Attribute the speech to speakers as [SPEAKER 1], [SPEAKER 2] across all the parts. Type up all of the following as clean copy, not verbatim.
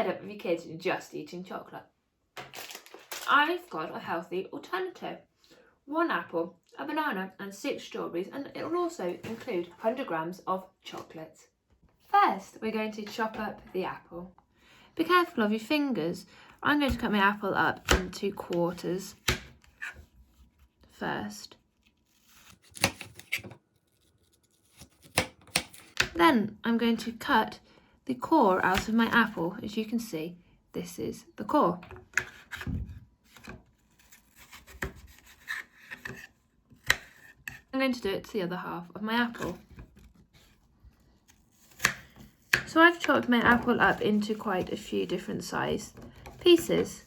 [SPEAKER 1] fed up with your kids just eating chocolate? I've got a healthy alternative. 1 apple, a banana and 6 strawberries, and it will also include 100 grams of chocolate. First, we're going to chop up the apple. Be careful of your fingers. I'm going to cut my apple up into quarters first. Then I'm going to cut the core out of my apple. As you can see, this is the core. I'm going to do it to the other half of my apple. So I've chopped my apple up into quite a few different size pieces.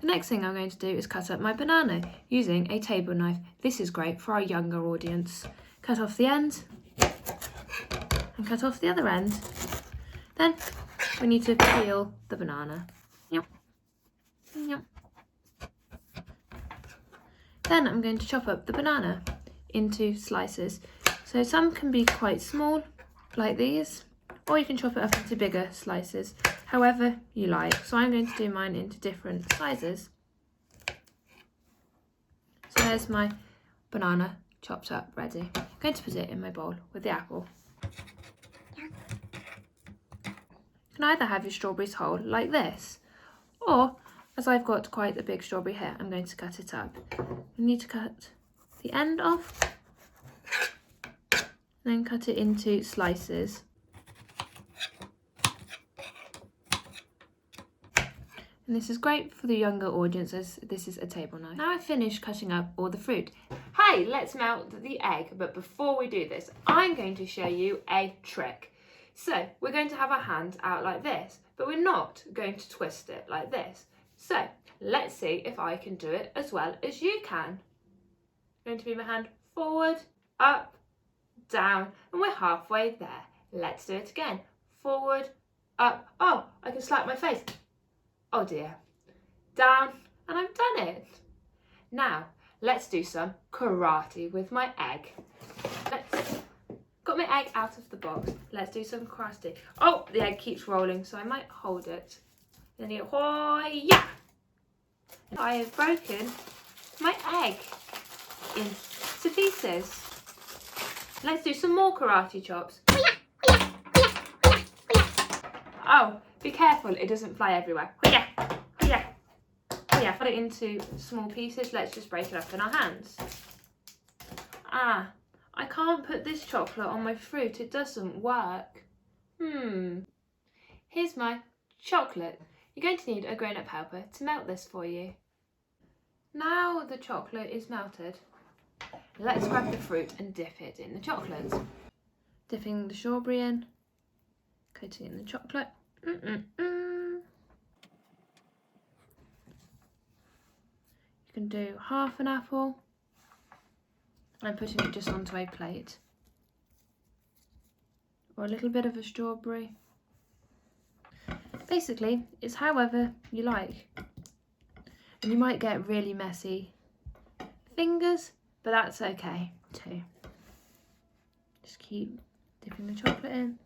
[SPEAKER 1] The next thing I'm going to do is cut up my banana using a table knife. This is great for our younger audience. Cut off the end and cut off the other end. Then we need to peel the banana. Yep. Yep. Then I'm going to chop up the banana into slices. So some can be quite small, like these, or you can chop it up into bigger slices, however you like. So I'm going to do mine into different sizes. So there's my banana chopped up, ready. I'm going to put it in my bowl with the apple. You can either have your strawberries whole, like this, or, as I've got quite a big strawberry here, I'm going to cut it up. You need to cut the end off, then cut it into slices. And this is great for the younger audience, as this is a table knife. Now I've finished cutting up all the fruit. Hey, let's melt the egg, but before we do this, I'm going to show you a trick. So we're going to have our hand out like this, but we're not going to twist it like this. So let's see if I can do it as well as you can. I'm going to move my hand forward, up, down, and we're halfway there. Let's do it again. Forward, up, oh, I can slap my face. Oh dear. Down, and I've done it. Now, let's do some karate with my egg. Got my egg out of the box. Let's do some karate. Oh, the egg keeps rolling, so I might hold it. Then you yeah. I have broken my egg into pieces. Let's do some more karate chops. Oh, be careful, it doesn't fly everywhere. Yeah. Put it into small pieces. Let's just break it up in our hands. Ah, I can't put this chocolate on my fruit. It doesn't work. Here's my chocolate. You're going to need a grown-up helper to melt this for you. Now the chocolate is melted, let's grab the fruit and dip it in the chocolate. Dipping the strawberry in, coating in the chocolate. You can do half an apple. I'm putting it just onto a plate. Or a little bit of a strawberry. Basically, it's however you like. And you might get really messy fingers, but that's okay too. Just keep dipping the chocolate in.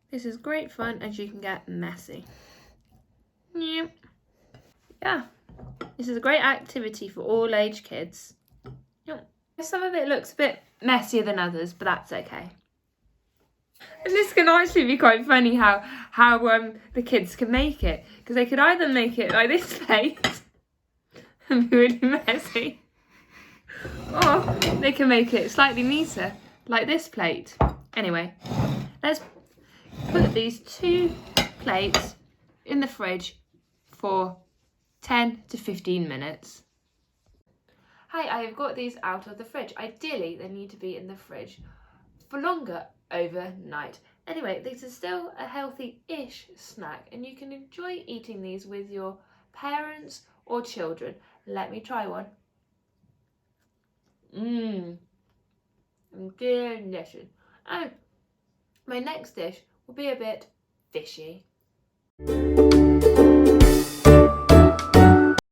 [SPEAKER 1] This is great fun as you can get messy. Yeah, this is a great activity for all age kids. Some of it looks a bit messier than others, but that's okay. And this can actually be quite funny how the kids can make it, because they could either make it like this plate and be really messy, or they can make it slightly neater like this plate. Anyway, let's put these 2 plates in the fridge for 10 to 15 minutes. Hi, I have got these out of the fridge. Ideally, they need to be in the fridge for longer overnight. Anyway, these are still a healthy-ish snack, and you can enjoy eating these with your parents or children. Let me try one. Delicious. And my next dish will be a bit fishy.